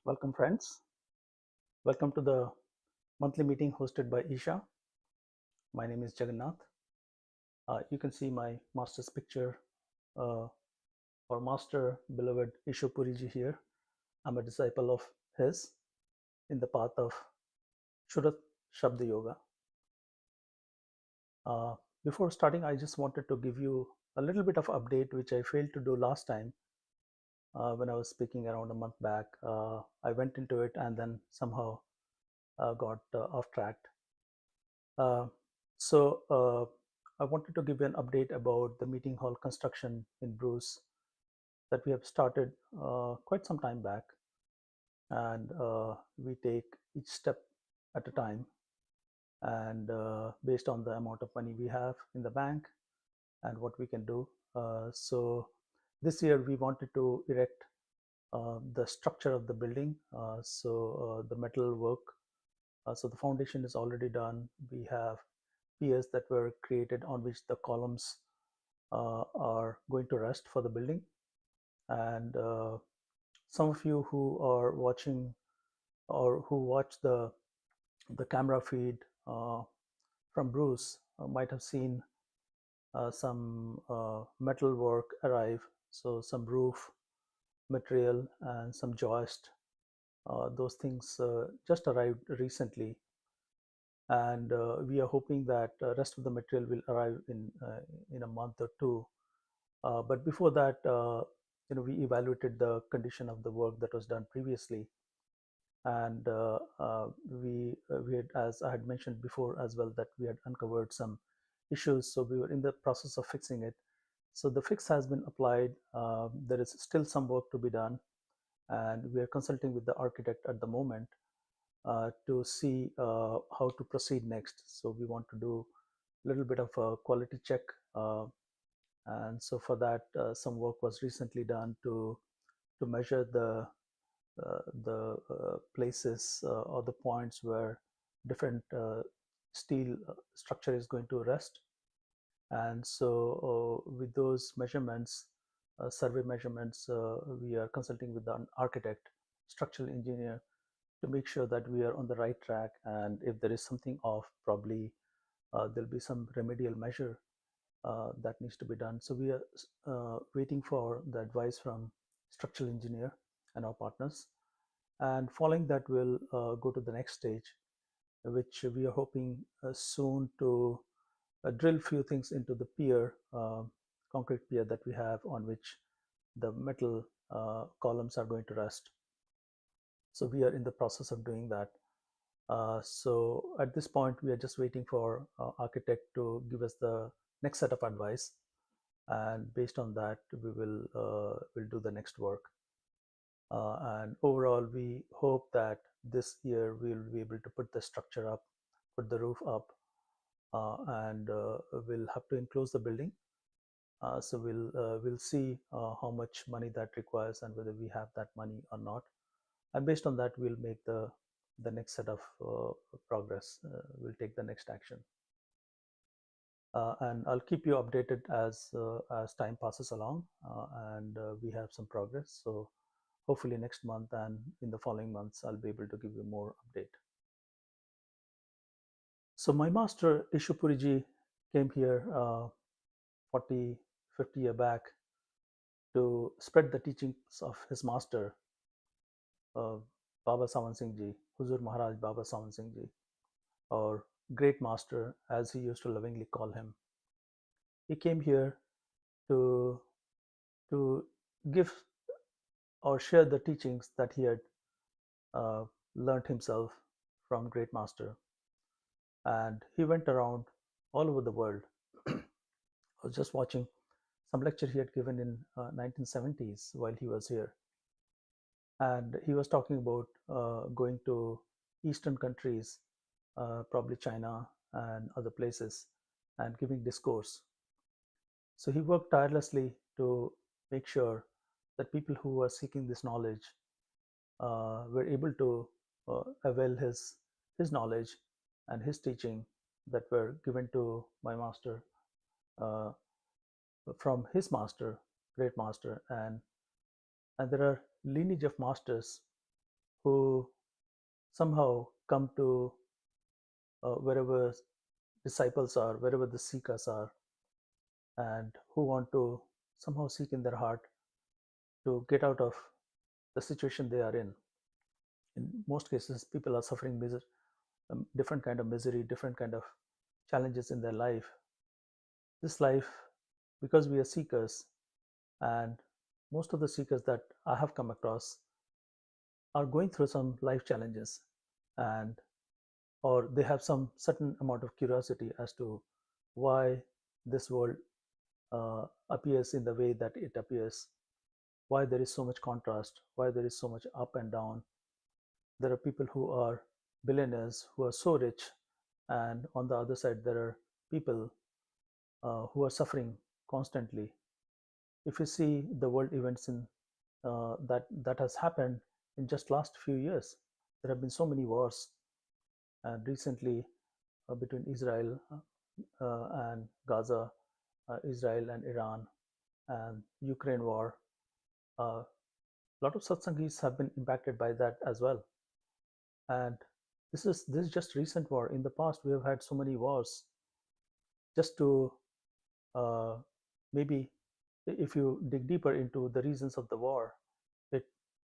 Welcome, friends. Welcome to the monthly meeting hosted by Isha. My name is Jagannath. You can see my master's picture, uh, or master beloved Isha Puriji here. I'm a disciple of his in the path of Shurat Shabda Yoga. Uh, Before starting, I just wanted to give you a little bit of update, which I failed to do last time when I was speaking around a month back. I went into it and then somehow got off tracked. Uh, so I wanted to give you an update about the meeting hall construction in Bruce that we have started quite some time back, and we take each step at a time, and based on the amount of money we have in the bank and what we can do. So this year we wanted to erect the structure of the building, the metal work. So the foundation is already done. We have piers that were created on which the columns are going to rest for the building. And some of you who are watching or who watch the camera feed from Bruce might have seen some metal work arrive. So some roof material and some joist. Those things just arrived recently, and we are hoping that rest of the material will arrive in a month or two. But before that, we evaluated the condition of the work that was done previously, and we had, as I had mentioned before as well, that we had uncovered some issues. So we were in the process of fixing it. So the fix has been applied. There is still some work to be done, and we are consulting with the architect at the moment to see how to proceed next. So we want to do a little bit of a quality check, and so for that, some work was recently done to measure the places or the points where different steel structure is going to rest. And so with those measurements, survey measurements, we are consulting with an architect, structural engineer, to make sure that we are on the right track. And if there is something off, probably there'll be some remedial measure that needs to be done. So we are waiting for the advice from structural engineer and our partners. And following that, we'll go to the next stage, which we are hoping soon to drill few things into the pier, concrete pier that we have, on which the metal columns are going to rest. So we are in the process of doing that. So at this point, we are just waiting for architect to give us the next set of advice, and based on that, we will do the next work. And overall, we hope that this year we'll be able to put the structure up, put the roof up, and we'll have to enclose the building. So we'll see how much money that requires and whether we have that money or not. And based on that, we'll make the next set of progress. We'll take the next action. And I'll keep you updated as time passes along, and we have some progress. So hopefully next month and in the following months, I'll be able to give you more update. So my master Ishupuriji came here 40, 50 years back to spread the teachings of his master, uh, Baba Sawan Singh Ji, Huzur Maharaj Baba Sawan Singh Ji, or Great Master, as he used to lovingly call him. He came here to to give or share the teachings that he had uh, learned himself from Great Master, and he went around all over the world. I was just watching some lecture he had given in 1970s while he was here, and he was talking about going to Eastern countries, probably China and other places, and giving discourse. So he worked tirelessly to make sure that people who were seeking this knowledge were able to avail his knowledge and his teaching that were given to my master uh, from his master, great master, and there are lineage of masters who somehow come to wherever disciples are, wherever the seekers are, and who want to somehow seek in their heart to get out of the situation they are in. In most cases, people are suffering different kind of misery, different kind of challenges in their life. This life, because we are seekers, and most of the seekers that I have come across are going through some life challenges, and or they have some certain amount of curiosity as to why this world appears in the way that it appears, why there is so much contrast, why there is so much up and down. There are people who are billionaires who are so rich, and on the other side, there are people who are suffering constantly. If you see the world events in that has happened in just last few years, there have been so many wars, and recently between Israel and Gaza, Israel and Iran, and Ukraine war. A lot of satsangis have been impacted by that as well. And this is just recent war. In the past, we have had so many wars. Just to uh, maybe, if you dig deeper into the reasons of the war, it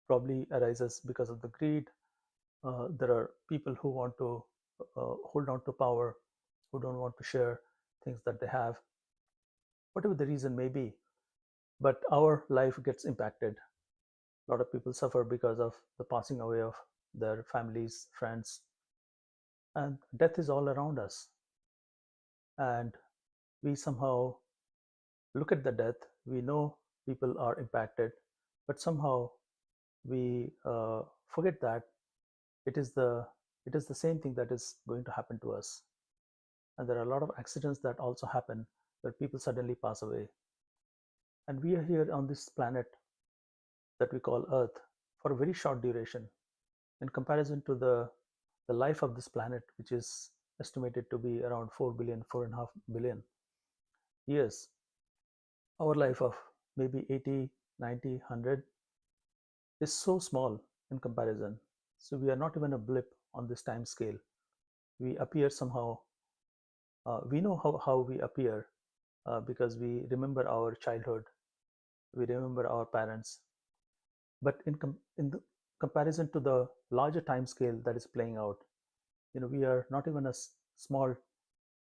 probably arises because of the greed. There are people who want to hold on to power, who don't want to share things that they have, whatever the reason may be. But our life gets impacted. A lot of people suffer because of the passing away of their families, friends, and death is all around us. And we somehow look at the death, we know people are impacted, but somehow we forget that it is the it is the same thing that is going to happen to us. And there are a lot of accidents that also happen where people suddenly pass away. And we are here on this planet that we call Earth for a very short duration in comparison to the life of this planet, which is estimated to be around 4 billion, 4.5 billion years. Our life of maybe 80, 90, 100 is so small in comparison. So we are not even a blip on this time scale. We appear somehow, we know how we appear because we remember our childhood, we remember our parents. But in the comparison to the larger time scale that is playing out, we are not even a small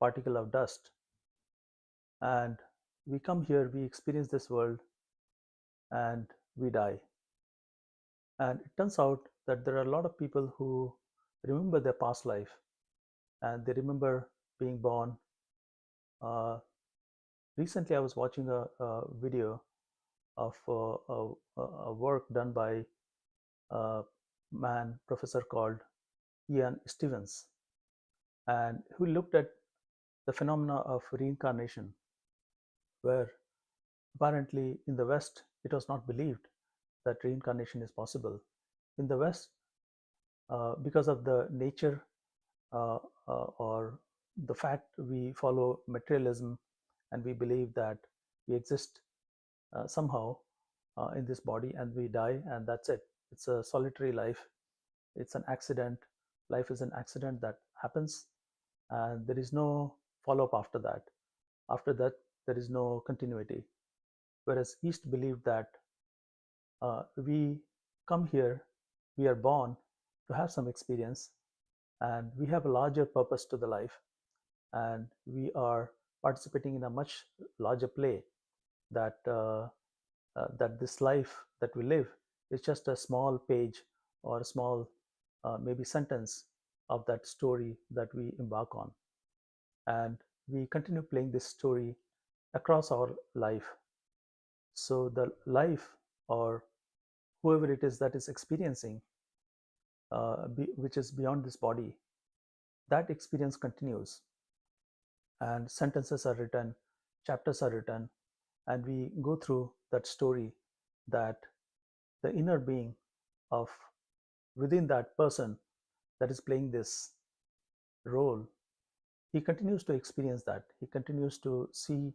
particle of dust. And we come here, we experience this world, and we die. And it turns out that there are a lot of people who remember their past life, and they remember being born. Uh, Recently, I was watching a video of a work done by a man, professor called Ian Stevens, and who looked at the phenomena of reincarnation, where apparently in the West it was not believed that reincarnation is possible. In the West, because of the nature uh, or the fact we follow materialism, and we believe that we exist somehow in this body and we die, and that's it. It's a solitary life. It's an accident. Life is an accident that happens, and there is no follow up after that. After that, there is no continuity. Whereas East believed that we come here, we are born to have some experience, and we have a larger purpose to the life, and we are participating in a much larger play, that this life that we live is just a small page or a small maybe sentence of that story that we embark on, and we continue playing this story across our life. So the life, or whoever it is that is experiencing, which is beyond this body, that experience continues, and sentences are written, chapters are written, and we go through that story, that the inner being of within that person that is playing this role, he continues to experience that. He continues to see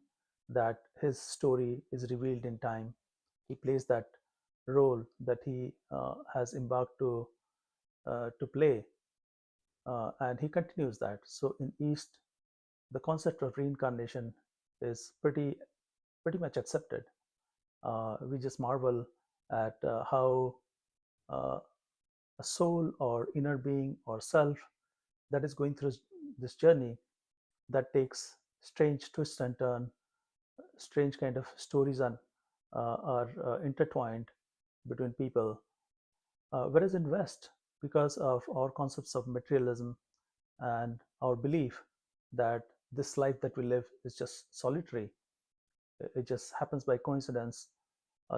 that his story is revealed in time. He plays that role that he has embarked to to play, and he continues that. So in East, the concept of reincarnation is pretty much accepted. We just marvel at how uh, a soul or inner being or self that is going through this journey that takes strange twists and turn, strange kind of stories and are intertwined between people. Whereas in West, because of our concepts of materialism and our belief that this life that we live is just solitary, it just happens by coincidence.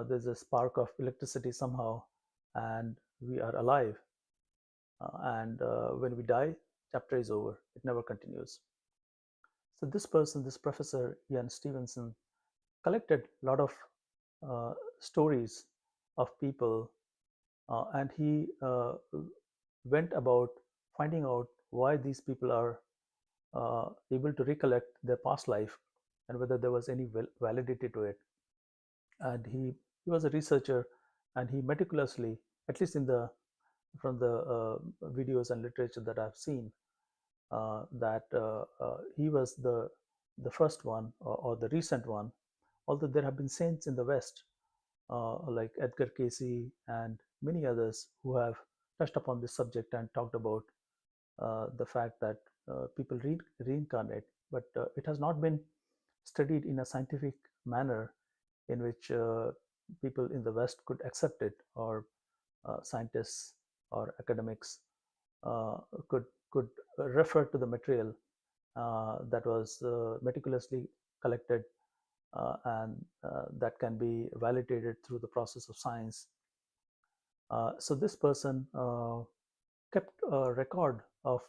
There's a spark of electricity somehow, and we are alive. And when we die, chapter is over. It never continues. So this person, this professor Ian Stevenson, collected a lot of stories of people, and he went about finding out why these people are able to recollect their past life and whether there was any validity to it. And he was a researcher, and he meticulously, at least in the from the videos and literature that I've seen, that he was the first one, or the recent one. Although there have been saints in the West, like Edgar Casey and many others who have touched upon this subject and talked about the fact that people reincarnate, but it has not been studied in a scientific manner in which people in the West could accept it, or scientists or academics uh, could could refer to the material that was meticulously collected, and that can be validated through the process of science. So this person kept a record of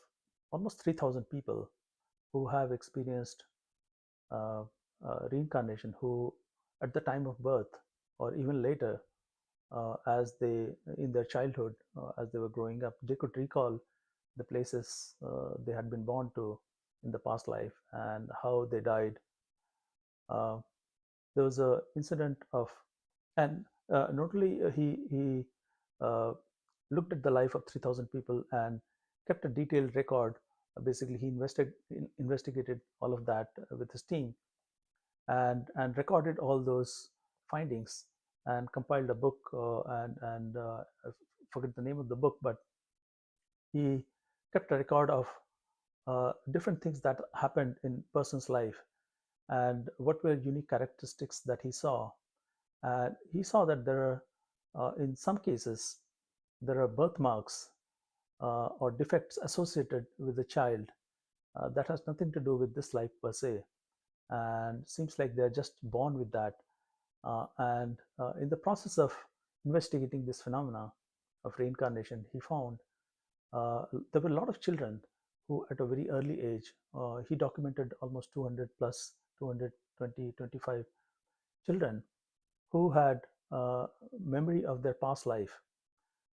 almost 3,000 people who have experienced uh, reincarnation, who at the time of birth or even later, as they in their childhood, as they were growing up, they could recall the places they had been born to in the past life and how they died. Uh, there was a incident of, and not only he uh, looked at the life of 3,000 people and kept a detailed record. Basically, he investigated all of that with his team, and recorded all those findings and compiled a book, and I forget the name of the book, but he kept a record of different things that happened in person's life and what were unique characteristics that he saw. And he saw that there are, in some cases, there are birthmarks or defects associated with the child that has nothing to do with this life per se, and seems like they're just born with that. And in the process of investigating this phenomena of reincarnation, he found there were a lot of children who, at a very early age, he documented almost 200 plus, 220, 25 children who had memory of their past life,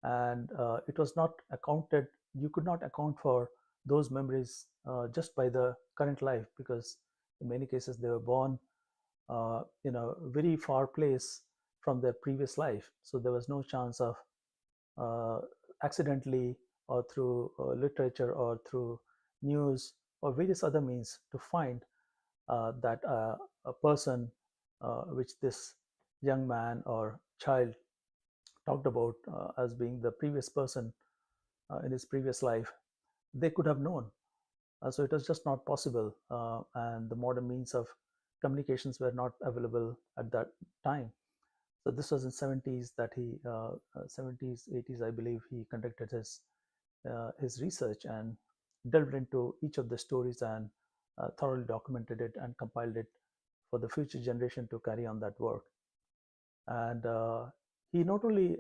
and it was not accounted. You could not account for those memories just by the current life, because in many cases they were born in a very far place from their previous life, so there was no chance of uh, accidentally or through literature or through news or various other means to find that a person which this young man or child talked about as being the previous person in his previous life, they could have known. So it was just not possible, and the modern means of communications were not available at that time. So this was in 70s that he 70s 80s, I believe, he conducted his research and delved into each of the stories and thoroughly documented it and compiled it for the future generation to carry on that work. And he not only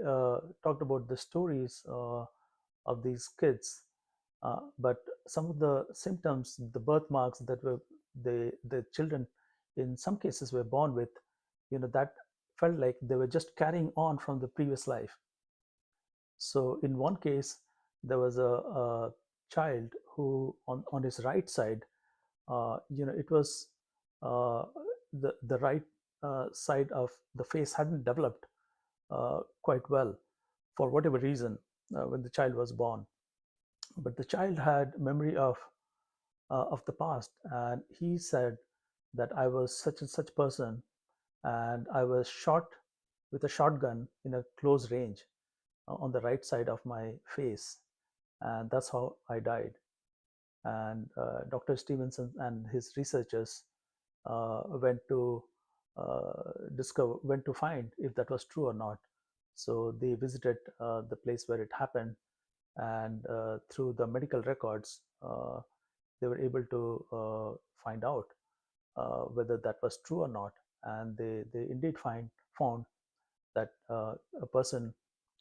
talked about the stories of these kids, but some of the symptoms, the birthmarks that were the children in some cases were born with, that felt like they were just carrying on from the previous life. So in one case, there was a child who on his right side, it was the right side of the face hadn't developed quite well for whatever reason. when the child was born. But the child had memory of the past, and he said that I was such and such person, and I was shot with a shotgun in a close range on the right side of my face, and that's how I died. And Dr. Stevenson and his researchers went to went to find if that was true or not. So they visited the place where it happened, and through the medical records, they were able to find out whether that was true or not. And they indeed found that a person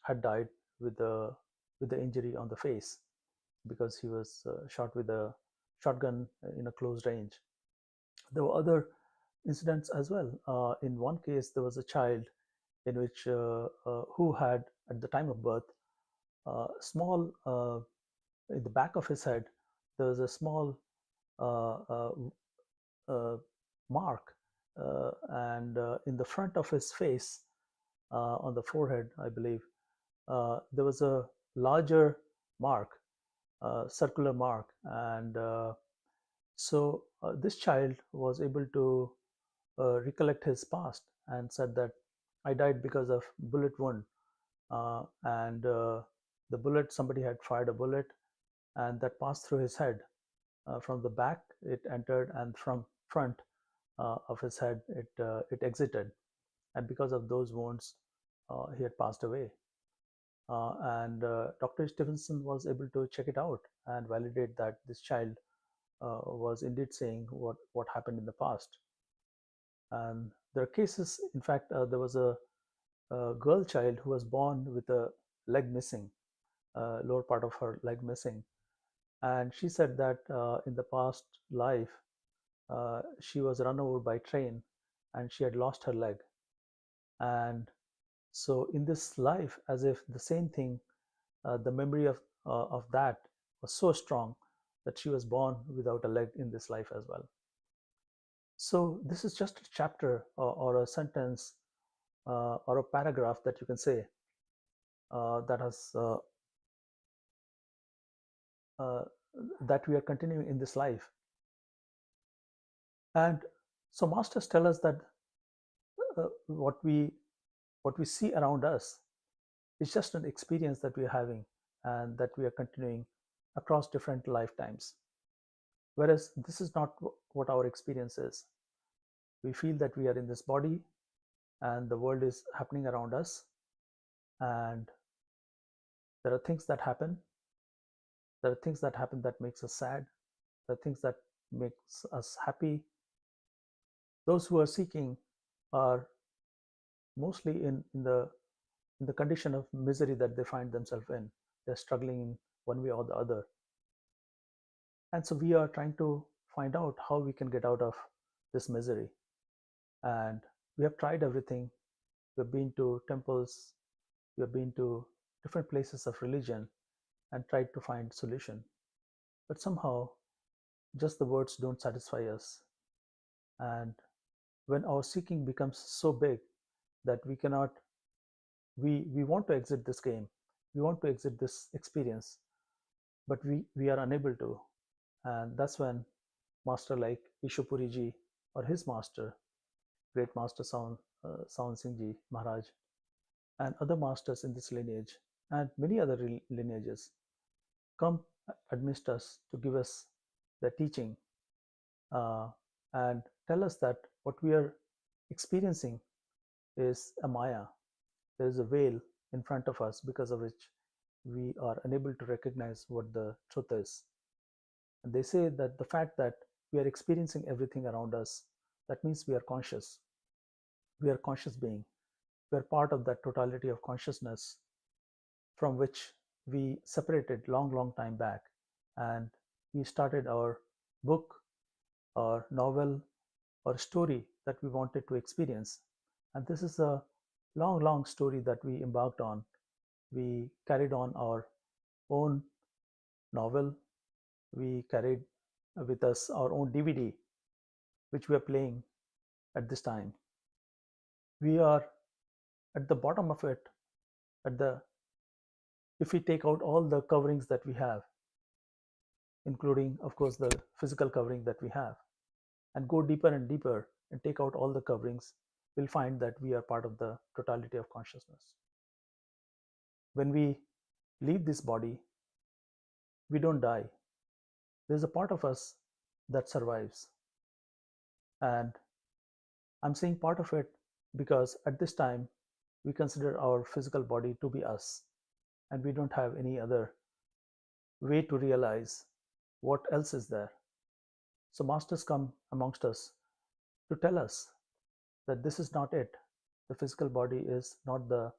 had died with the injury on the face because he was shot with a shotgun in a close range. There were other incidents as well. In one case, there was a child in which who had at the time of birth small in the back of his head there was a small uh, uh, uh, mark, and in the front of his face, on the forehead, I believe, there was a larger mark, circular mark, and so this child was able to recollect his past and said that I died because of bullet wound, and the bullet, somebody had fired a bullet, and that passed through his head. From the back, it entered, and from front of his head, it exited. And because of those wounds, he had passed away. And Dr. Stevenson was able to check it out and validate that this child was indeed saying what happened in the past. And there are cases, in fact, there was a girl child who was born with a leg missing, lower part of her leg missing. And she said that in the past life, she was run over by train and she had lost her leg. And so in this life, as if the same thing, the memory of that was so strong that she was born without a leg in this life as well. So this is just a chapter or a sentence or a paragraph that you can say that has uh, that we are continuing in this life. And so masters tell us that what we see around us is just an experience that we are having and that we are continuing across different lifetimes. Whereas this is not what our experience is. We feel that we are in this body and the world is happening around us, and there are things that happen. There are things that happen that makes us sad. There are things that makes us happy. Those who are seeking are mostly in the condition of misery that they find themselves in. They're struggling in one way or the other. And so we are trying to find out how we can get out of this misery. And we have tried everything. We've been to temples, we've been to different places of religion and tried to find solution. But somehow just the words don't satisfy us. And when our seeking becomes so big that we cannot, we want to exit this game, we want to exit this experience, but we are unable to. And that's when master like Ishupuri ji or his master, great master Sound Singh ji Maharaj, and other masters in this lineage and many other lineages come amidst us to give us the teaching, uh, and tell us that what we are experiencing is a maya. There is a veil in front of us because of which we are unable to recognize what the truth is. And they say that the fact that we are experiencing everything around us, that means we are conscious. We are conscious being. We are part of that totality of consciousness from which we separated long, long time back. And we started our book or novel or story that we wanted to experience. And this is a long, long story that we embarked on. We carried on our own novel. We carried with us our own DVD, which we are playing at this time. We are at the bottom of it, at the If we take out all the coverings that we have, including, of course, the physical covering that we have, and go deeper and deeper and take out all the coverings, we'll find that we are part of the totality of consciousness. When we leave this body, we don't die. There's a part of us that survives. And I'm saying part of it because at this time, we consider our physical body to be us, and we don't have any other way to realize what else is there. So, masters come amongst us to tell us that this is not it. The physical body is not the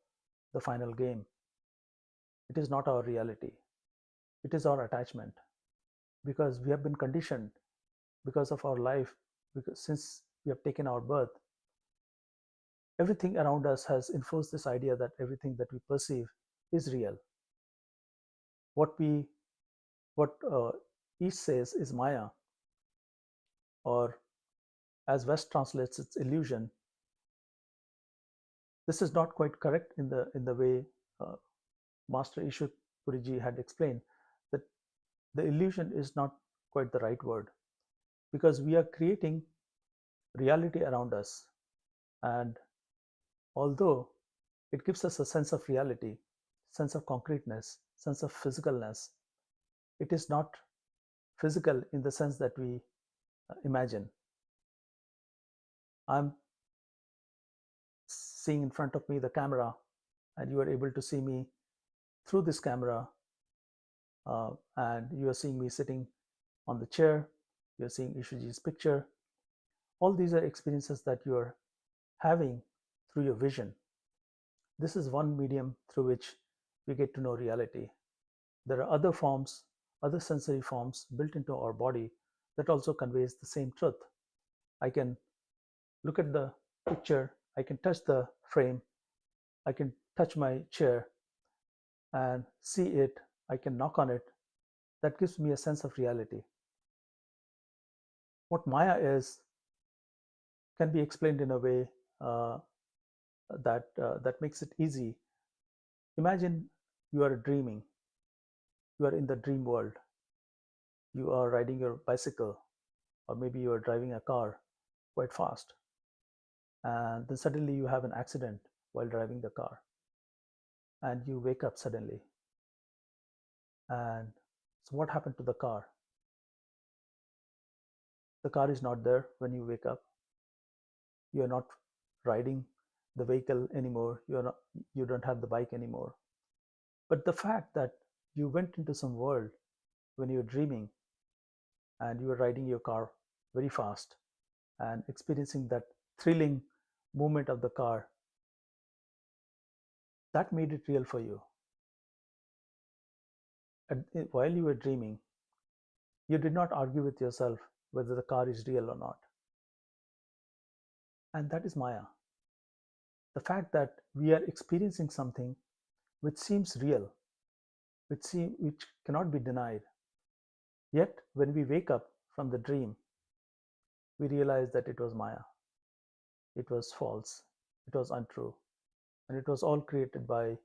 final game. It is not our reality. It is our attachment, because we have been conditioned because of our life, because since we have taken our birth, everything around us has enforced this idea that everything that we perceive is real. What East says is Maya, or as West translates, it's illusion. This is not quite correct in the way Master Ishu Puriji had explained, that the illusion is not quite the right word, because we are creating reality around us, and although it gives us a sense of reality, sense of concreteness, sense of physicalness, it is not physical in the sense that we imagine. I'm seeing in front of me the camera, and you are able to see me through this camera, and you are seeing me sitting on the chair, you are seeing Ishuji's picture. All these are experiences that you are having through your vision. This is one medium through which we get to know reality. There are other forms, other sensory forms built into our body that also conveys the same truth. I can look at the picture, I can touch the frame, I can touch my chair and see it, I can knock on it. That gives me a sense of reality. What Maya is can be explained in a way that makes it easy. Imagine you are dreaming, you are in the dream world, you are riding your bicycle, or maybe you are driving a car quite fast, and then suddenly you have an accident while driving the car, and you wake up suddenly. And so, what happened to the car? The car is not there when you wake up. You are not riding the vehicle anymore. You don't have the bike anymore. But the fact that you went into some world when you were dreaming, and you were riding your car very fast and experiencing that thrilling movement of the car, that made it real for you. And while you were dreaming, you did not argue with yourself whether the car is real or not. And that is Maya. The fact that we are experiencing something which seems real, which cannot be denied. Yet, when we wake up from the dream, we realize that it was Maya. It was false. It was untrue. And it was all created by,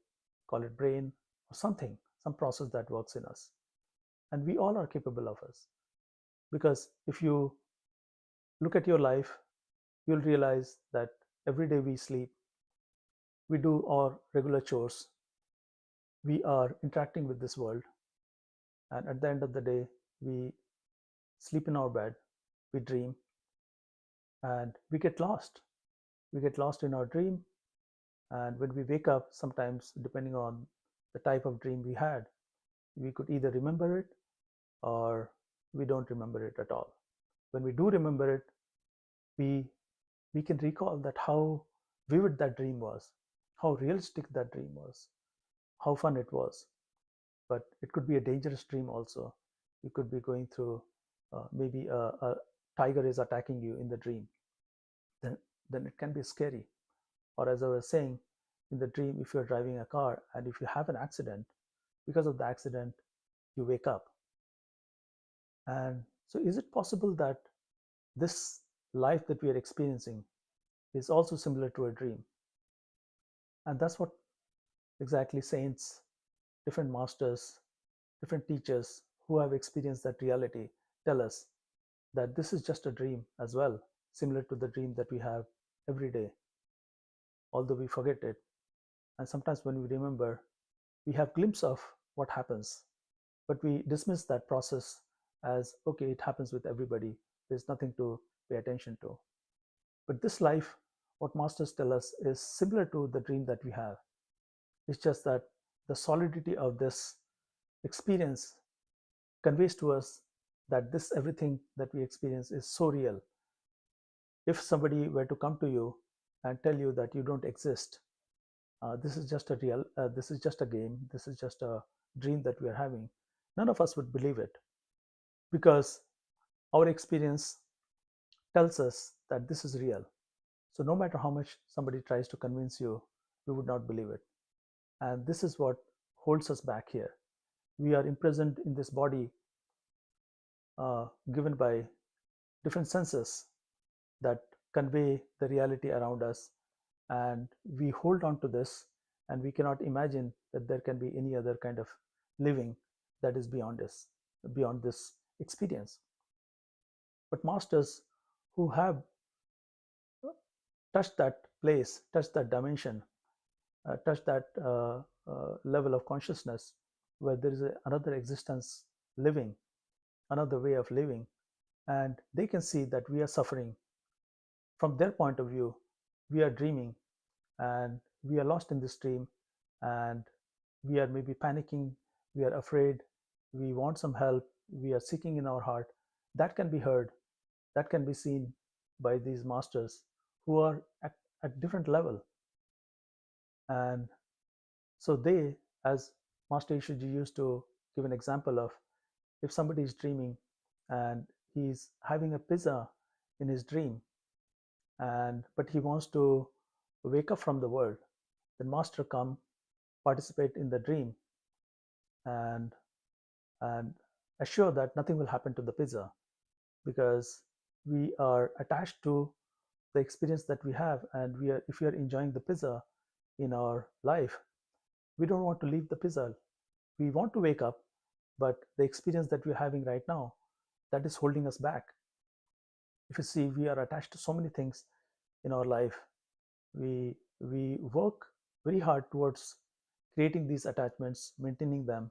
call it brain or something, some process that works in us. And we all are capable of us. Because if you look at your life, you'll realize that every day we sleep, we do our regular chores, we are interacting with this world, and at the end of the day, we sleep in our bed, we dream, and we get lost. We get lost in our dream, and when we wake up, sometimes depending on the type of dream we had, we could either remember it or we don't remember it at all. When we do remember it, we can recall that how vivid that dream was, how realistic that dream was, how fun it was. But it could be a dangerous dream also. You could be going through maybe a tiger is attacking you in the dream. Then it can be scary. Or as I was saying, in the dream, if you're driving a car and if you have an accident, because of the accident, you wake up. And so, is it possible that this life that we are experiencing is also similar to a dream? And that's what exactly saints different masters, different teachers who have experienced that reality tell us that this is just a dream as well, similar to the dream that we have every day, although we forget it. And sometimes when we remember, we have glimpse of what happens, but we dismiss that process as okay, it happens with everybody. There's nothing to pay attention to. But this life, what masters tell us, is similar to the dream that we have. It's just that the solidity of this experience conveys to us that this everything that we experience is so real. If somebody were to come to you and tell you that you don't exist, this is just a this is just a game, this is just a dream that we are having, none of us would believe it, because our experience tells us that this is real. So no matter how much somebody tries to convince you, we would not believe it. And this is what holds us back here. We are imprisoned in this body, given by different senses that convey the reality around us, and we hold on to this, and we cannot imagine that there can be any other kind of living that is beyond this experience. But masters who have touched that place, touched that dimension, touched that level of consciousness where there is another existence living, another way of living, and they can see that we are suffering. From their point of view, we are dreaming, and we are lost in this dream, and we are maybe panicking, we are afraid, we want some help, we are seeking in our heart. That can be heard, that can be seen by these masters who are at different level. And so they, as Master Ishuji used to give an example of, if somebody is dreaming and he's having a pizza in his dream, and but he wants to wake up from the world, then master come, participate in the dream, and and assure that nothing will happen to the pizza, because we are attached to the experience that we have, and we are, if we are enjoying the pizza in our life, we don't want to leave the pizza. We want to wake up, but the experience that we're having right now, that is holding us back. If you see, we are attached to so many things in our life. We work very hard towards creating these attachments, maintaining them,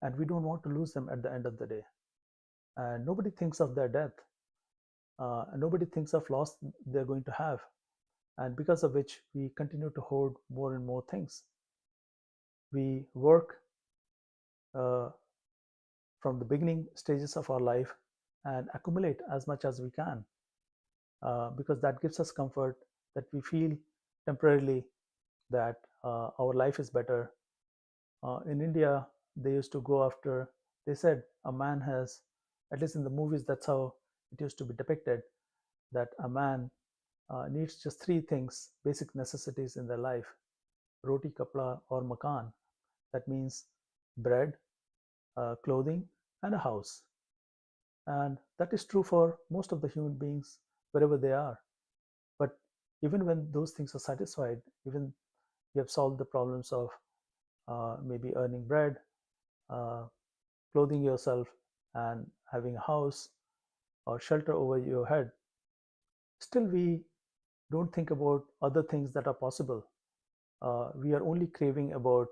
and we don't want to lose them at the end of the day. And nobody thinks of their death, and nobody thinks of loss they're going to have, and because of which we continue to hoard more and more things. We work uh, from the beginning stages of our life and accumulate as much as we can, because that gives us comfort, that we feel temporarily that our life is better. In India, they used to go after, they said a man has, at least in the movies, that's how it used to be depicted, that a man needs just three things, basic necessities in their life: roti, kapla, or makan. That means bread, clothing, and a house. And that is true for most of the human beings wherever they are. But even when those things are satisfied, even you have solved the problems of maybe earning bread, uh, clothing yourself, and having a house or shelter over your head, still we don't think about other things that are possible. We are only craving about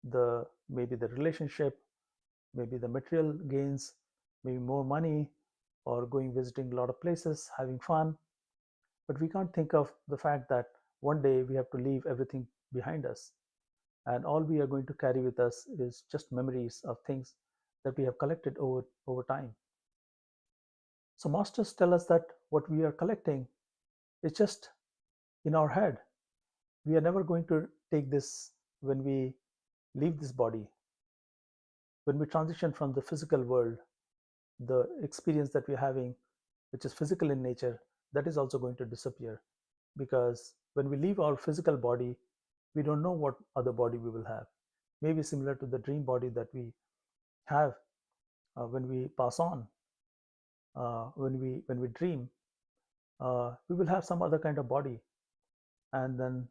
the, maybe the relationship, maybe the material gains, maybe more money, or going visiting a lot of places, having fun. But we can't think of the fact that one day we have to leave everything behind us, and all we are going to carry with us is just memories of things that we have collected over time. So masters tell us that what we are collecting is just in our head. We are never going to take this when we leave this body. When we transition from the physical world, the experience that we're having, which is physical in nature, that is also going to disappear, because when we leave our physical body, we don't know what other body we will have. Maybe similar to the dream body that we have when we pass on, when we dream, we will have some other kind of body, and then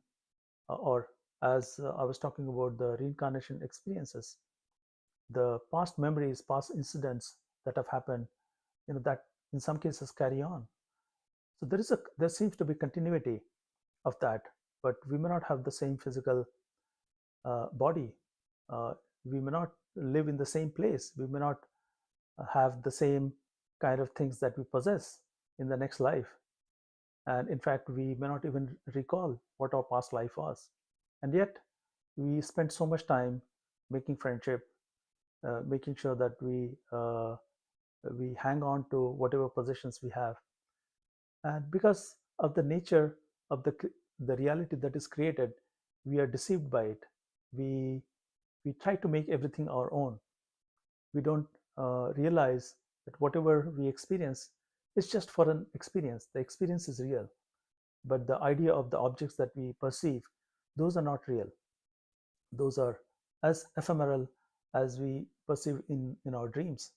or as I was talking about the reincarnation experiences, the past memories, past incidents that have happened, that in some cases carry on. So there seems to be continuity of that, but we may not have the same physical body. We may not live in the same place. We may not have the same kind of things that we possess in the next life. And in fact, we may not even recall what our past life was. And yet, we spend so much time making friendship, making sure that we hang on to whatever possessions we have. And because of the nature of the reality that is created, we are deceived by it. We we try to make everything our own. We don't realize that whatever we experience is just for an experience. The experience is real, but the idea of the objects that we perceive, those are not real. Those are as ephemeral as we perceive in our dreams.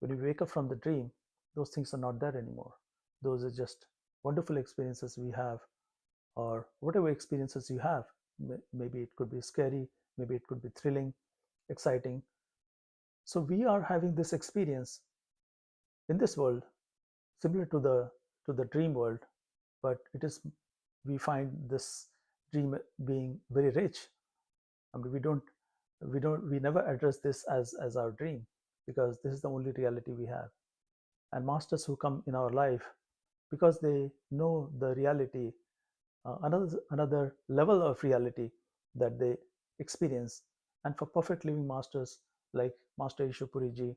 When we wake up from the dream, those things are not there anymore. Those are just wonderful experiences we have, or whatever experiences you have. Maybe it could be scary, maybe it could be thrilling, exciting. So we are having this experience in this world similar to the dream world, but it is we find this dream being very rich. I mean, we never address this as our dream, because this is the only reality we have. And masters who come in our life, because they know the reality, another level of reality that they experience. And for perfect living masters like Master Ishupuriji,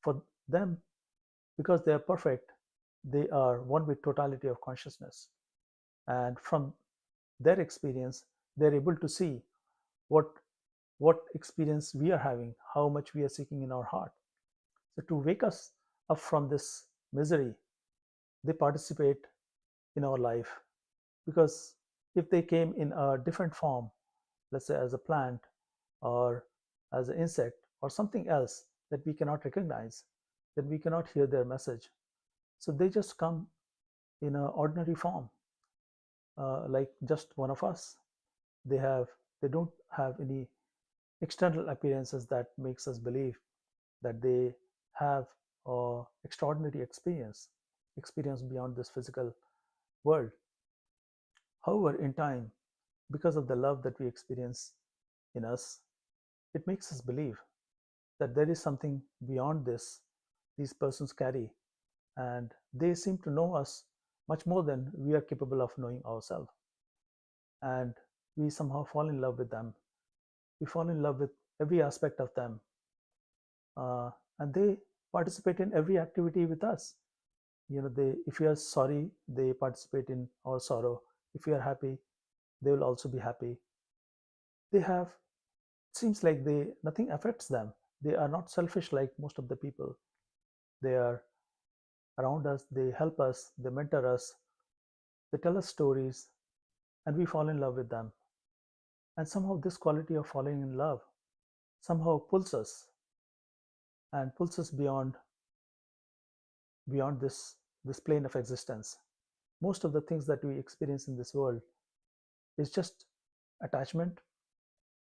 for them, because they are perfect, they are one with totality of consciousness. And from their experience, they're able to see what what experience we are having, how much we are seeking in our heart. So to wake us up from this misery, they participate in our life. Because if they came in a different form, let's say as a plant or as an insect or something else that we cannot recognize, then we cannot hear their message. So they just come in an ordinary form, like just one of us. They don't have any external appearances that makes us believe that they have a extraordinary experience beyond this physical world. However, in time, because of the love that we experience in us, it makes us believe that there is something beyond this these persons carry, and they seem to know us much more than we are capable of knowing ourselves. And we somehow fall in love with them. We fall in love with every aspect of them, uh, and they participate in every activity with us. They, if we are sorry, they participate in our sorrow. If we are happy, they will also be happy. They have, it seems like they nothing affects them. They are not selfish like most of the people. They are around us, they help us, they mentor us, they tell us stories, and we fall in love with them. And somehow this quality of falling in love somehow pulls us beyond this plane of existence. Most of the things that we experience in this world is just attachment.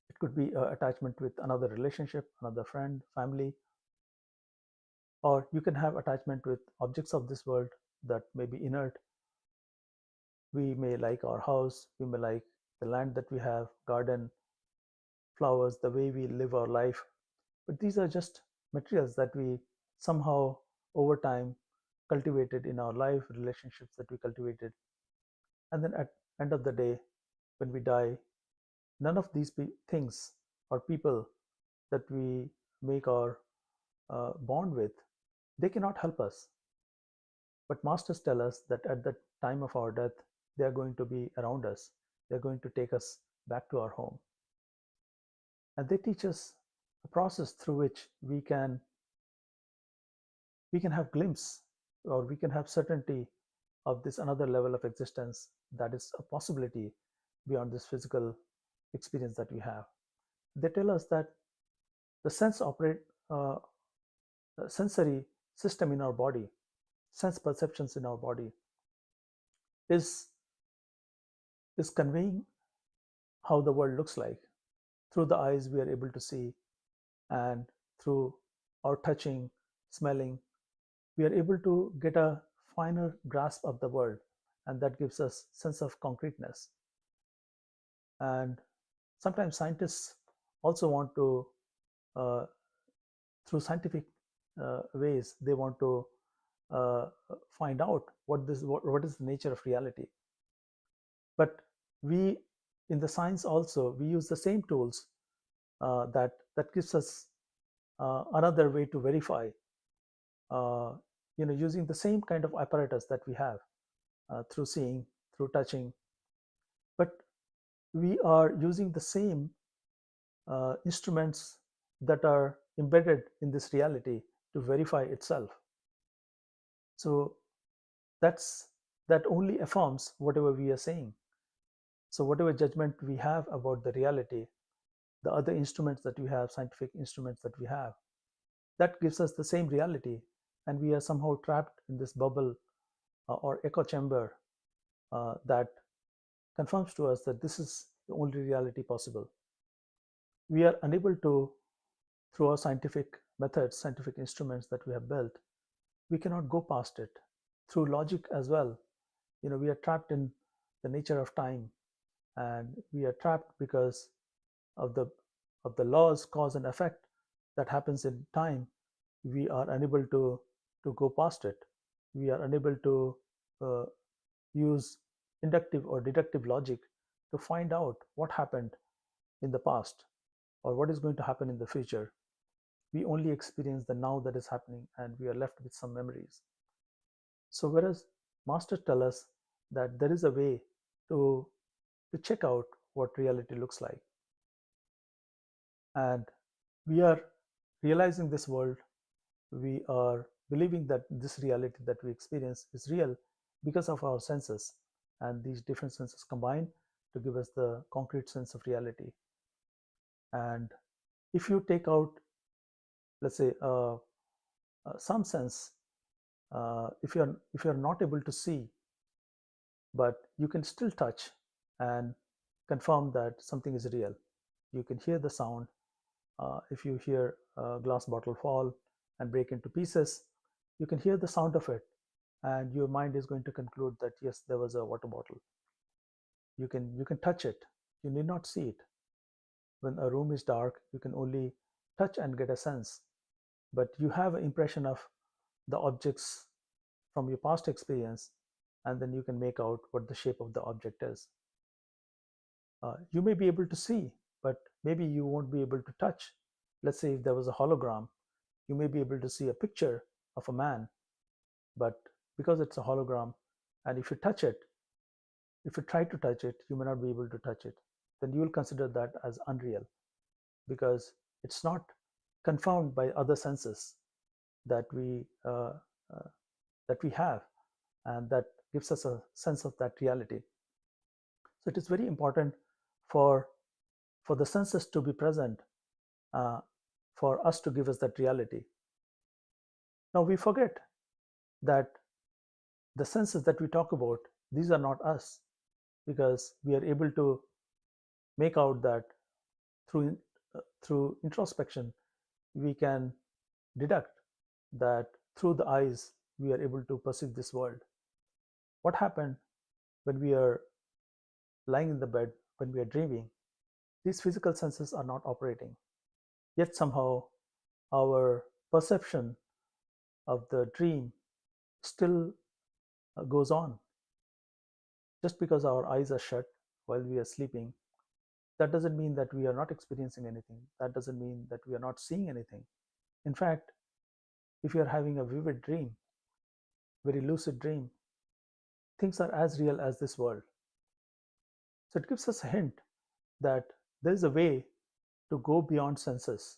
It could be attachment with another relationship, another friend, family, or you can have attachment with objects of this world that may be inert. We may like our house, we may like the land that we have, garden, flowers, the way we live our life. But these are just materials that we somehow over time cultivated in our life, relationships that we cultivated. And then at end of the day, when we die, none of these things or people that we make our bond with, they cannot help us. But masters tell us that at the time of our death, they are going to be around us. They're going to take us back to our home. And they teach us a process through which we can have glimpse, or we can have certainty of this another level of existence that is a possibility beyond this physical experience that we have. They tell us that the uh, sensory system in our body, sense perceptions in our body, is is conveying how the world looks like. Through the eyes, we are able to see, and through our touching, smelling, we are able to get a finer grasp of the world, and that gives us sense of concreteness. And sometimes scientists also want to, uh, through scientific ways, they want to uh, find out what is the nature of reality. But we, in the science also, we use the same tools that gives us another way to verify, uh, using the same kind of apparatus that we have, through seeing, through touching, but we are using the same instruments that are embedded in this reality to verify itself. So that's that only affirms whatever we are saying. So whatever judgment we have about the reality, the other instruments that we have, scientific instruments that we have, that gives us the same reality, and we are somehow trapped in this bubble, or echo chamber, that confirms to us that this is the only reality possible. We are unable to, through our scientific methods, scientific instruments that we have built, we cannot go past it. Through logic as well, we are trapped in the nature of time, and we are trapped because of the laws, cause and effect, that happens in time. We are unable to go past it. We are unable to uh, use inductive or deductive logic to find out what happened in the past or what is going to happen in the future. We only experience the now that is happening, and we are left with some memories. So whereas masters tell us that there is a way to check out what reality looks like, and we are realizing this world, we are believing that this reality that we experience is real because of our senses, and these different senses combine to give us the concrete sense of reality. And if you take out, let's say, some sense, if you're not able to see, but you can still touch and confirm that something is real. You can hear the sound. If you hear a glass bottle fall and break into pieces, you can hear the sound of it, and your mind is going to conclude that yes, there was a water bottle. You can touch it. You need not see it. When a room is dark, you can only touch and get a sense, but you have an impression of the objects from your past experience, and then you can make out what the shape of the object is. You may be able to see, but maybe you won't be able to touch. Let's say if there was a hologram, you may be able to see a picture of a man, but because it's a hologram, and if you touch it, if you try to touch it, you may not be able to touch it. Then you will consider that as unreal because it's not confirmed by other senses that uh, we have, and that gives us a sense of that reality. So it is very important for the senses to be present, uh, for us to give us that reality. Now we forget that the senses that we talk about, these are not us, because we are able to make out that through introspection we can deduct that through the eyes we are able to perceive this world. What happened when we are lying in the bed, when we are dreaming? These physical senses are not operating, yet somehow our perception of the dream still goes on. Just because our eyes are shut while we are sleeping, that doesn't mean that we are not experiencing anything. That doesn't mean that we are not seeing anything. In fact, if you are having a vivid dream, very lucid dream, things are as real as this world. So it gives us a hint that there is a way to go beyond senses.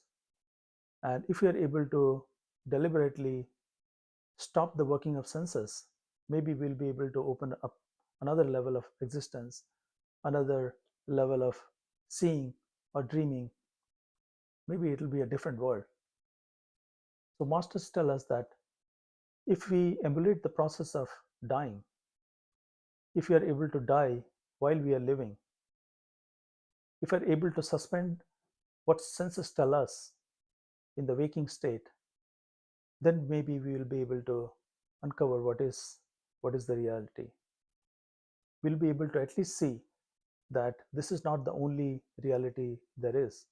And if we are able to deliberately stop the working of senses, maybe we'll be able to open up another level of existence, another level of seeing or dreaming. Maybe it'll be a different world. So masters tell us that if we emulate the process of dying, if we are able to die while we are living, If we're able to suspend what senses tell us in the waking state, then maybe we will be able to uncover what is the reality. We'll be able to at least see that this is not the only reality there is.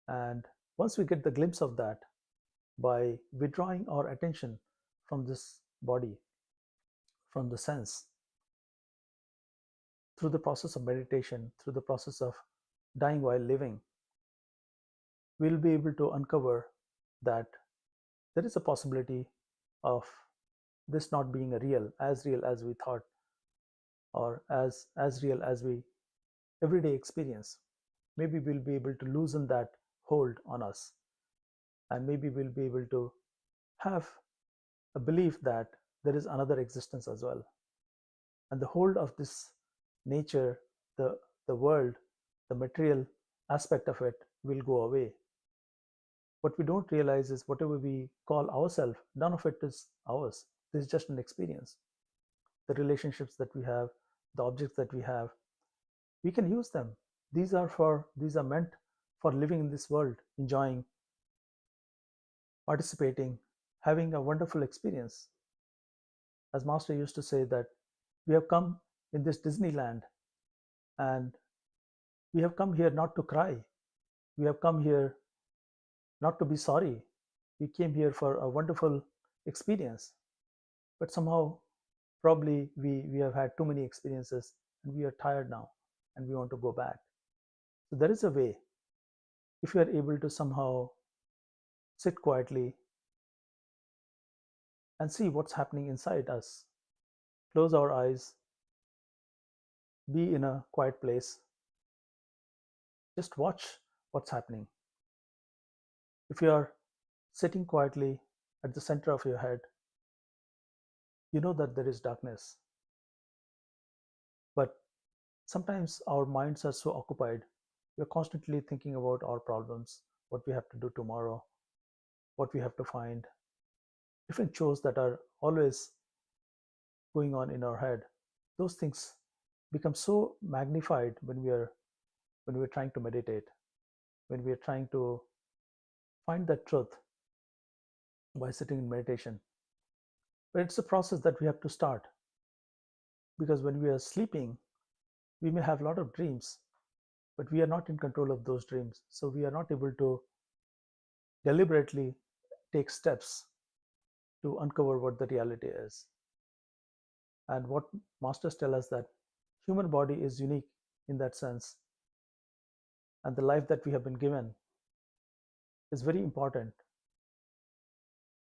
And once we get the glimpse of that, by withdrawing our attention from this body, from the sense, through the process of meditation, through the process of dying while living, we'll be able to uncover that there is a possibility of this not being a real as we thought, or as real as we everyday experience. Maybe we'll be able to loosen that hold on us, and maybe we'll be able to have a belief that there is another existence as well, and the hold of this nature, the world, the material aspect of it will go away. What we don't realize is whatever we call ourselves, none of it is ours. This is just an experience. The relationships that we have, the objects that we have, we can use them. These are meant for living in this world, enjoying, participating, having a wonderful experience. As Master used to say that we have come in this Disneyland, and we have come here not to cry. We have come here not to be sorry. We came here for a wonderful experience. But somehow, probably we have had too many experiences and we are tired now and we want to go back. So there is a way. If we are able to somehow sit quietly and see what's happening inside us, close our eyes, be in a quiet place, just watch what's happening. If you are sitting quietly at the center of your head, you know that there is darkness. But sometimes our minds are so occupied, we're constantly thinking about our problems, what we have to do tomorrow, what we have to find, different chores that are always going on in our head. Those things become so magnified when we're trying to meditate, when we're trying to find that truth by sitting in meditation. But it's a process that we have to start, because when we are sleeping, we may have a lot of dreams, but we are not in control of those dreams. So we are not able to deliberately take steps to uncover what the reality is. And what masters tell us that human body is unique in that sense, and the life that we have been given is very important,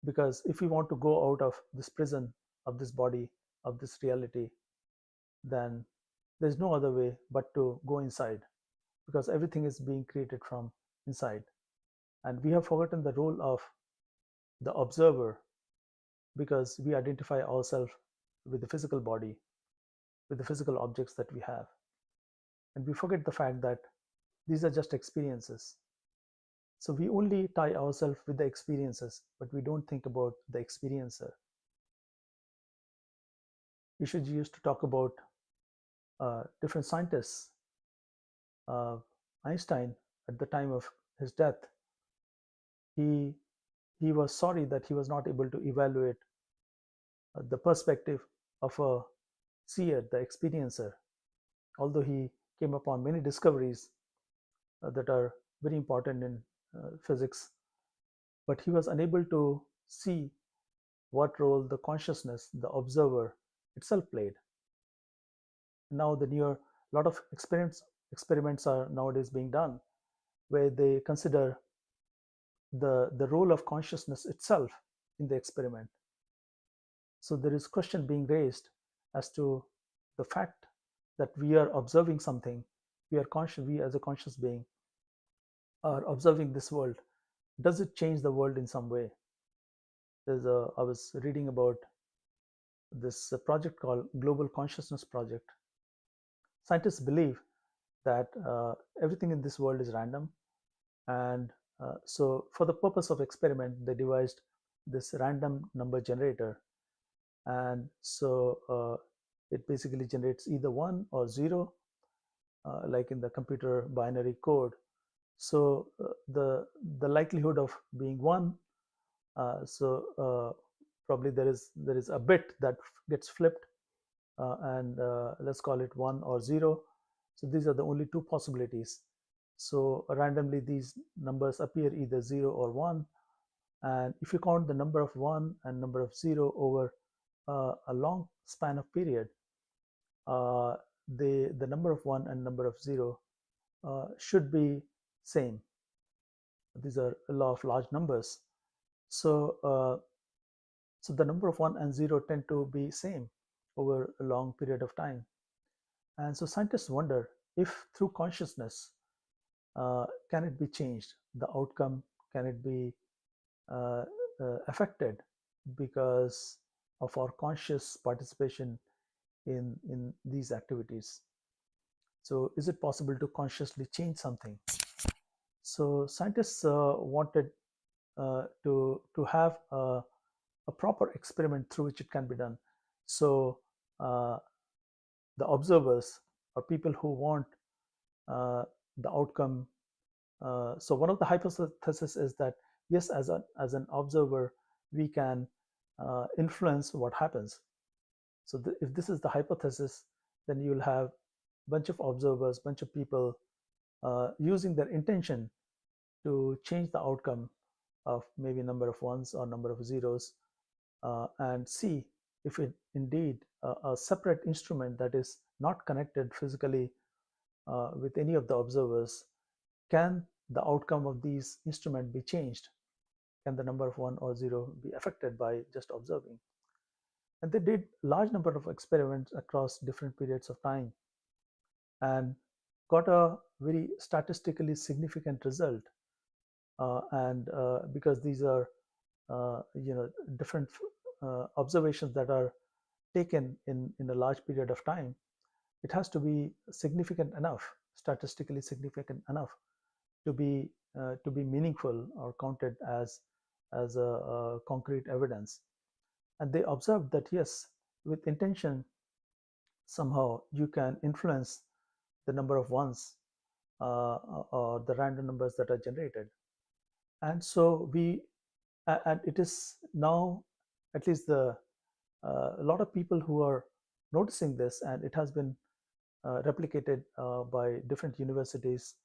because if we want to go out of this prison of this body, of this reality, then there's no other way but to go inside, because everything is being created from inside. And we have forgotten the role of the observer, because we identify ourselves with the physical body, with the physical objects that we have. And we forget the fact that these are just experiences. So we only tie ourselves with the experiences, but we don't think about the experiencer. Ishiji used to talk about different scientists. Einstein, at the time of his death, he was sorry that he was not able to evaluate the perspective of a seer, the experiencer, although he came upon many discoveries that are very important in physics, but he was unable to see what role the consciousness, the observer itself played. Now a lot of experiments are nowadays being done, where they consider the role of consciousness itself in the experiment. So there is question being raised as to the fact that we are observing something, we as a conscious being are observing this world. Does it change the world in some way? I was reading about this project called Global Consciousness Project. Scientists believe that everything in this world is random, and so for the purpose of experiment, they devised this random number generator, and so it basically generates either 1 or 0, like in the computer binary code. So the likelihood of being one, probably there is a bit that gets flipped, and let's call it 1 or 0. So these are the only two possibilities. So randomly these numbers appear either 0 or 1, and if you count the number of 1 and number of 0 over a long span of period, uh, the number of 1 and number of 0 should be same. These are a law of large numbers. So the number of 1 and 0 tend to be same over a long period of time. And so scientists wonder if through consciousness, can it be changed? The outcome, can it be uh, affected because of our conscious participation in these activities? So is it possible to consciously change something? So scientists wanted to have a proper experiment through which it can be done. So uh, the observers or people who want uh, the outcome. So one of the hypotheses is that yes, as an observer, we can influence what happens. So if this is the hypothesis, then you'll have a bunch of observers, bunch of people using their intention to change the outcome of maybe number of ones or number of zeros, and see if it indeed a separate instrument that is not connected physically with any of the observers, can the outcome of these instruments be changed? Can the number of 1 or 0 be affected by just observing? And they did large number of experiments across different periods of time and got a very statistically significant result. And because these are different observations that are taken in a large period of time, it has to be significant enough, statistically significant enough to be meaningful or counted as a concrete evidence. And they observed that yes, with intention, somehow you can influence the number of ones or the random numbers that are generated. And so and it is now at least a lot of people who are noticing this, and it has been replicated by different universities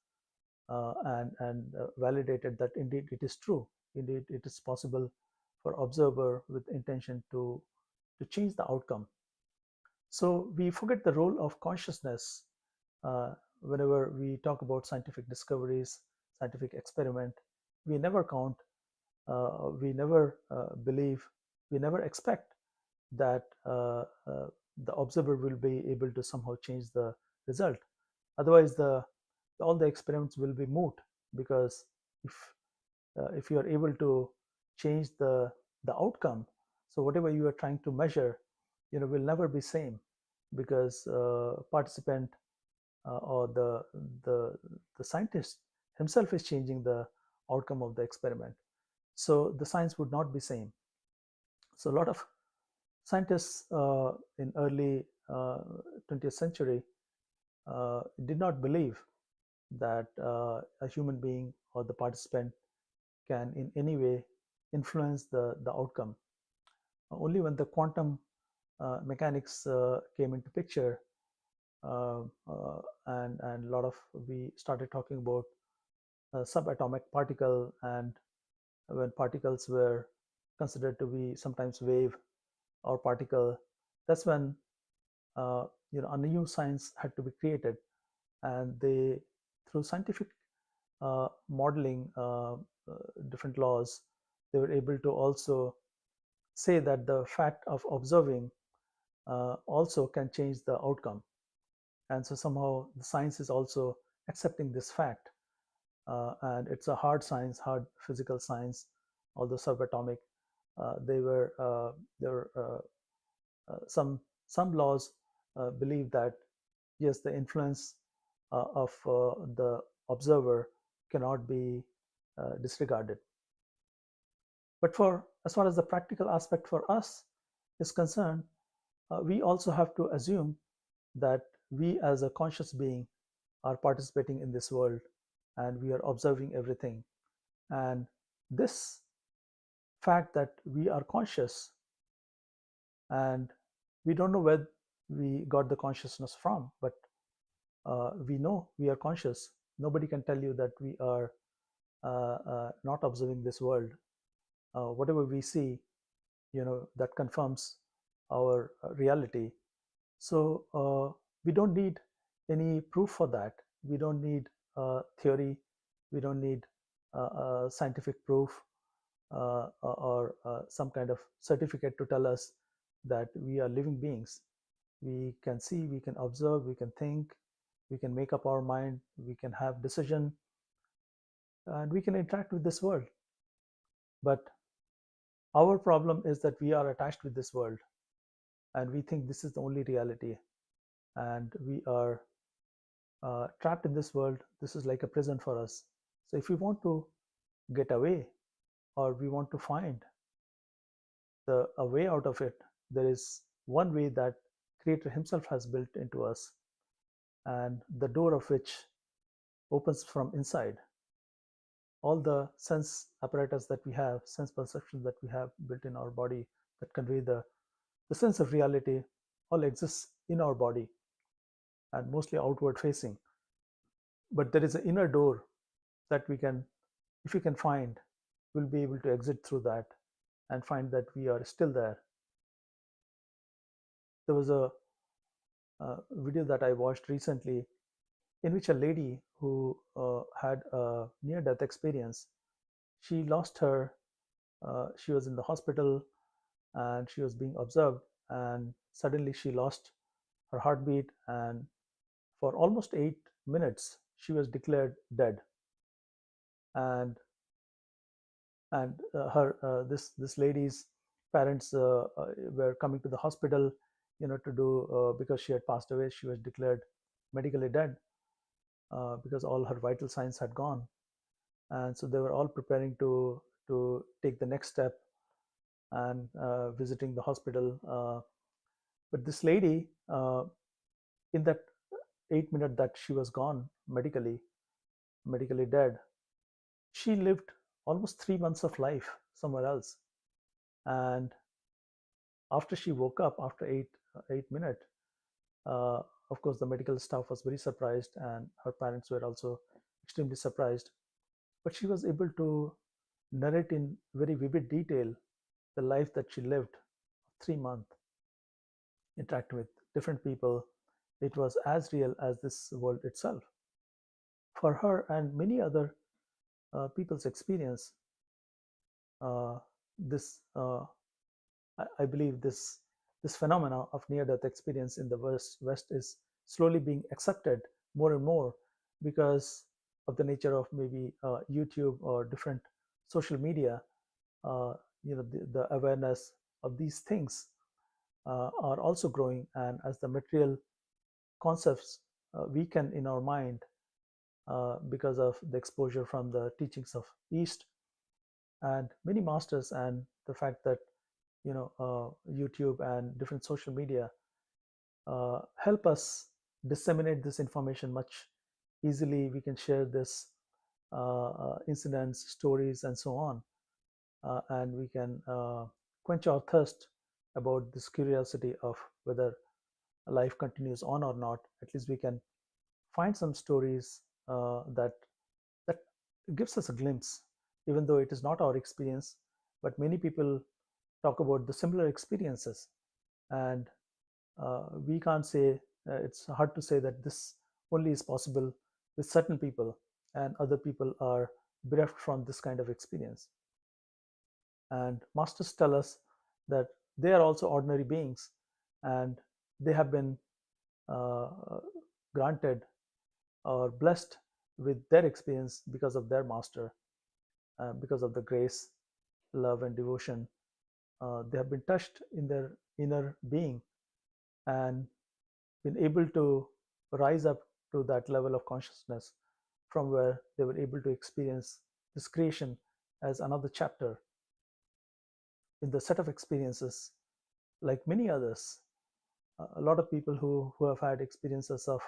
and validated that indeed it is true. Indeed, it is possible for observer with intention to change the outcome. So we forget the role of consciousness whenever we talk about scientific discoveries, scientific experiment. We never count, we never believe, we never expect that the observer will be able to somehow change the result. Otherwise, all the experiments will be moot, because if you are able to change the outcome, so whatever you are trying to measure, will never be same, because participant or the scientist himself is changing the outcome of the experiment. So the science would not be same. So a lot of scientists in early 20th century did not believe that a human being or the participant can in any way influence the outcome. Only when the quantum mechanics came into picture, and a lot of we started talking about subatomic particle, and when particles were considered to be sometimes wave or particle, that's when a new science had to be created, and they, through scientific modeling different laws, they were able to also say that the fact of observing also can change the outcome. And so somehow the science is also accepting this fact, and it's a hard science, hard physical science, although subatomic. There were some laws believe that yes, the influence of the observer cannot be disregarded. But for as far as the practical aspect for us is concerned, we also have to assume that we as a conscious being are participating in this world, and we are observing everything. And this fact that we are conscious, and we don't know where we got the consciousness from, but we know we are conscious. Nobody can tell you that we are not observing this world. Whatever we see, that confirms our reality. So we don't need any proof for that. We don't need theory. We don't need scientific proof or some kind of certificate to tell us that we are living beings. We can see, we can observe, we can think, we can make up our mind, we can have decision, and we can interact with this world. But our problem is that we are attached with this world, and we think this is the only reality, and we are trapped in this world. This is like a prison for us. So if we want to get away, or we want to find a way out of it, there is one way that Creator Himself has built into us, and the door of which opens from inside. All the sense apparatus that we have, sense perception that we have built in our body that convey the sense of reality, all exists in our body and mostly outward facing. But there is an inner door that we can, if we can find, we'll be able to exit through that and find that we are still there. There was a video that I watched recently in which a lady who had a near-death experience, she lost her, she was in the hospital and she was being observed, and suddenly she lost her heartbeat, and for almost 8 minutes she was declared dead. And her this lady's parents were coming to the hospital, to do, because she had passed away, she was declared medically dead, because all her vital signs had gone. And so they were all preparing to take the next step and visiting the hospital. But this lady, in that 8 minutes that she was gone, medically dead, she lived almost 3 months of life somewhere else. And after she woke up after 8 minutes, uh, of course the medical staff was very surprised, and her parents were also extremely surprised. But she was able to narrate in very vivid detail the life that she lived, 3 months, interact with different people. It was as real as this world itself. For her and many other people's experience, uh, this I believe this phenomena of near-death experience in the West is slowly being accepted more and more, because of the nature of maybe YouTube or different social media. The awareness of these things are also growing, and as the material concepts weaken in our mind because of the exposure from the teachings of East and many masters, and the fact that YouTube and different social media help us disseminate this information much easily. We can share this incidents, stories, and so on, and we can quench our thirst about this curiosity of whether life continues on or not. At least we can find some stories that gives us a glimpse, even though it is not our experience. But many people talk about the similar experiences, and we can't say, it's hard to say that this only is possible with certain people, and other people are bereft from this kind of experience. And masters tell us that they are also ordinary beings, and they have been uh, granted or blessed with their experience because of their master, because of the grace, love, and devotion. They have been touched in their inner being and been able to rise up to that level of consciousness from where they were able to experience this creation as another chapter in the set of experiences. Like many others, a lot of people who have had experiences of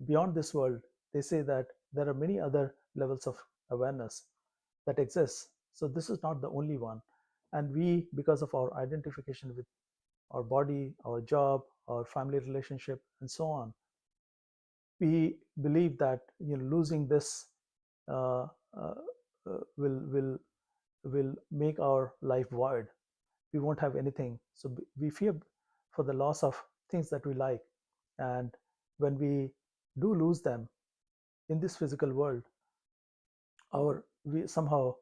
beyond this world, they say that there are many other levels of awareness that exist. So this is not the only one. And we, because of our identification with our body, our job, our family relationship, and so on, we believe that losing this uh, uh, will make our life void. We won't have anything. So we fear for the loss of things that we like, and when we do lose them in this physical world, our we somehow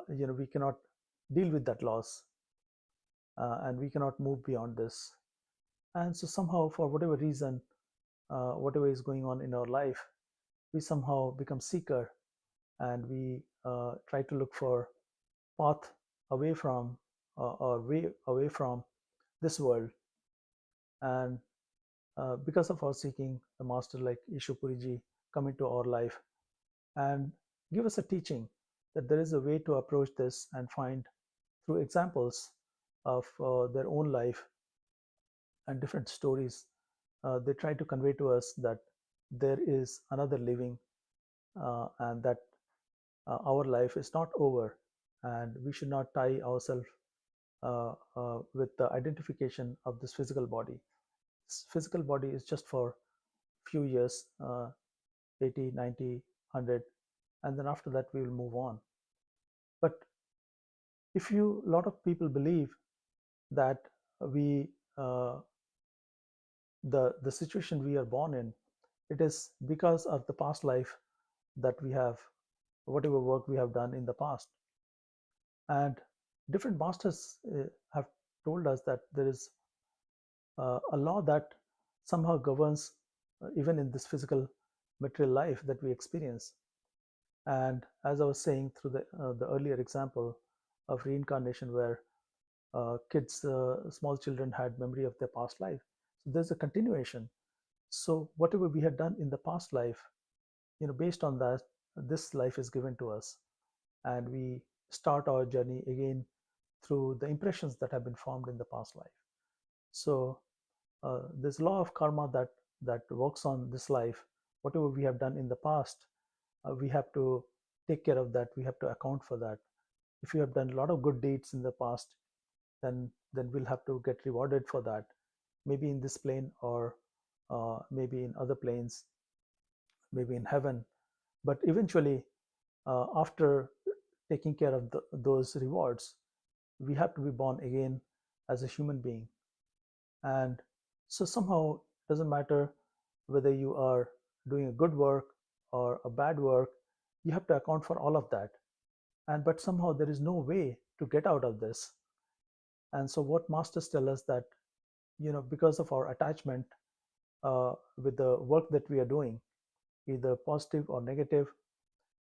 we cannot deal with that loss, and we cannot move beyond this. And so somehow, for whatever reason, whatever is going on in our life, we somehow become seeker, and we try to look for path away from or way away from this world. And because of our seeking, the master like Ishupuriji come into our life and give us a teaching that there is a way to approach this, and find through examples of their own life and different stories. They try to convey to us that there is another living, and that our life is not over, and we should not tie ourselves with the identification of this physical body. This physical body is just for few years, 80, 90, 100, and then after that we will move on. But if you a lot of people believe that we the situation we are born in, it is because of the past life that we have, whatever work we have done in the past. And different masters have told us that there is a law that somehow governs even in this physical material life that we experience. And as I was saying through the earlier example of reincarnation, where kids, small children had memory of their past life, so there's a continuation. So whatever we had done in the past life, based on that, this life is given to us, and we start our journey again through the impressions that have been formed in the past life. So this law of karma that works on this life, whatever we have done in the past, we have to take care of that. We have to account for that. If you have done a lot of good deeds in the past, then we'll have to get rewarded for that, maybe in this plane, or maybe in other planes, maybe in heaven. But eventually, after taking care of those rewards, we have to be born again as a human being. And so somehow it doesn't matter whether you are doing a good work or a bad work, you have to account for all of that. And but somehow there is no way to get out of this. And so what masters tell us that, because of our attachment with the work that we are doing, either positive or negative,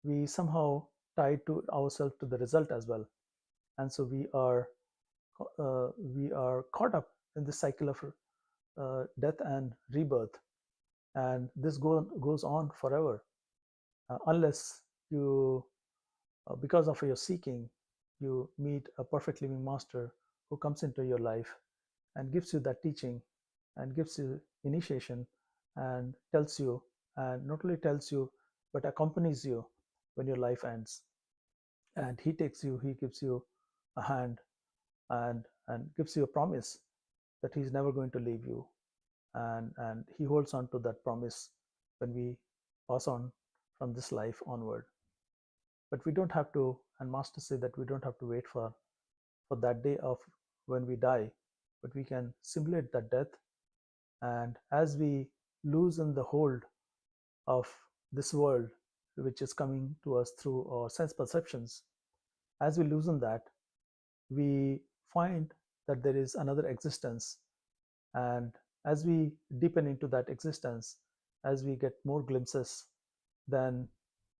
we somehow tie to ourselves to the result as well. And so we are caught up in this cycle of death and rebirth, and this goes on forever, unless you, because of your seeking, you meet a perfect living master who comes into your life and gives you that teaching, and gives you initiation, and tells you, and not only tells you, but accompanies you when your life ends. And he gives you a hand, and gives you a promise that he's never going to leave you, and he holds on to that promise when we pass on from this life onward. But we don't have to, and masters say that we don't have to wait for that day of when we die, but we can simulate that death. And as we loosen the hold of this world, which is coming to us through our sense perceptions, as we loosen that, we find that there is another existence. And as we deepen into that existence, as we get more glimpses, then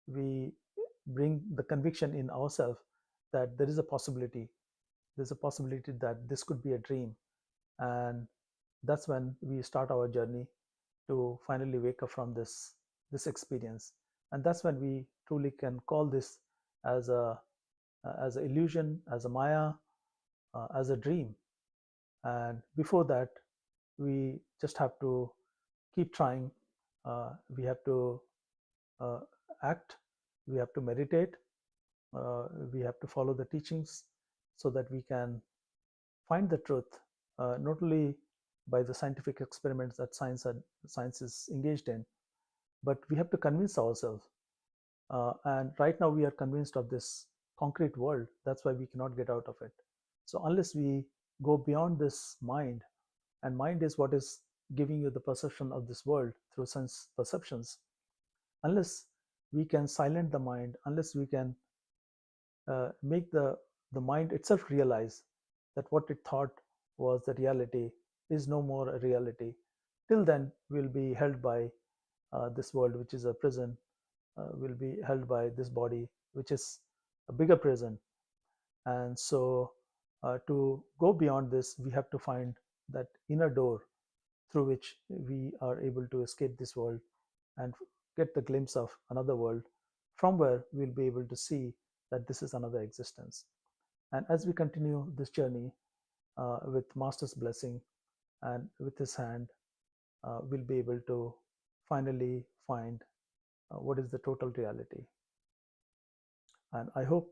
we bring the conviction in ourselves that there is a possibility. There's a possibility that this could be a dream. And that's when we start our journey to finally wake up from this experience. And that's when we truly can call this as a as an illusion, as a maya, as a dream. And before that, we just have to keep trying, We have to uh, act, we have to meditate, we have to follow the teachings so that we can find the truth, not only by the scientific experiments that science is engaged in, but we have to convince ourselves. And right now we are convinced of this concrete world. That's why we cannot get out of it. So unless we go beyond this mind, and mind is what is giving you the perception of this world through sense perceptions, unless we can silence the mind, unless we can make the mind itself realize that what it thought was the reality is no more a reality, till then we'll be held by this world, which is a prison, will be held by this body, which is a bigger prison. And so, to go beyond this, we have to find that inner door through which we are able to escape this world and get the glimpse of another world, from where we'll be able to see that this is another existence. And as we continue this journey with Master's blessing and with his hand, we'll be able to finally find what is the total reality. And I hope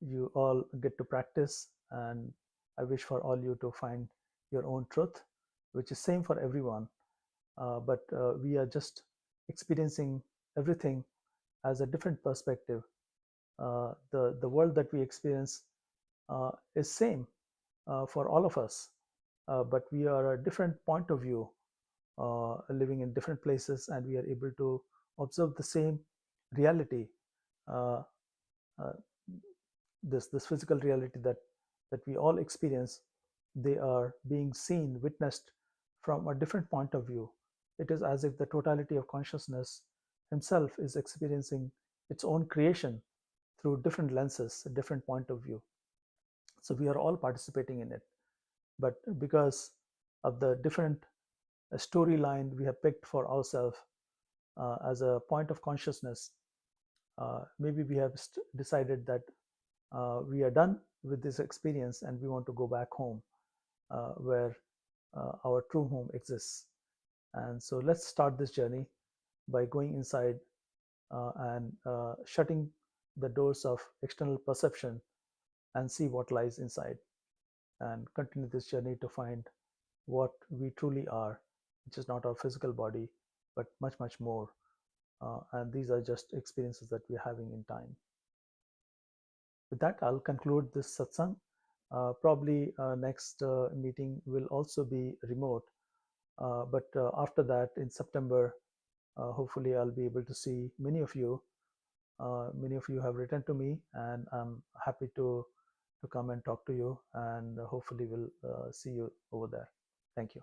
you all get to practice, and I wish for all you to find your own truth, which is same for everyone. But we are just experiencing everything as a different perspective. The world that we experience is same for all of us, but we are a different point of view, living in different places, and we are able to observe the same reality. Uh, uh, this physical reality that we all experience, they are being seen, witnessed from a different point of view. It is as if the totality of consciousness himself is experiencing its own creation through different lenses, a different point of view. So we are all participating in it, but because of the different storyline we have picked for ourselves as a point of consciousness, maybe we have decided that we are done with this experience and we want to go back home, where our true home exists. And so let's start this journey by going inside and shutting the doors of external perception and see what lies inside, and continue this journey to find what we truly are, which is not our physical body, but much, much more. And these are just experiences that we're having in time. With that, I'll conclude this satsang. Probably next meeting will also be remote, but after that, in September, hopefully I'll be able to see many of you. Many of you have written to me, and I'm happy to come and talk to you, and hopefully we'll see you over there. Thank you.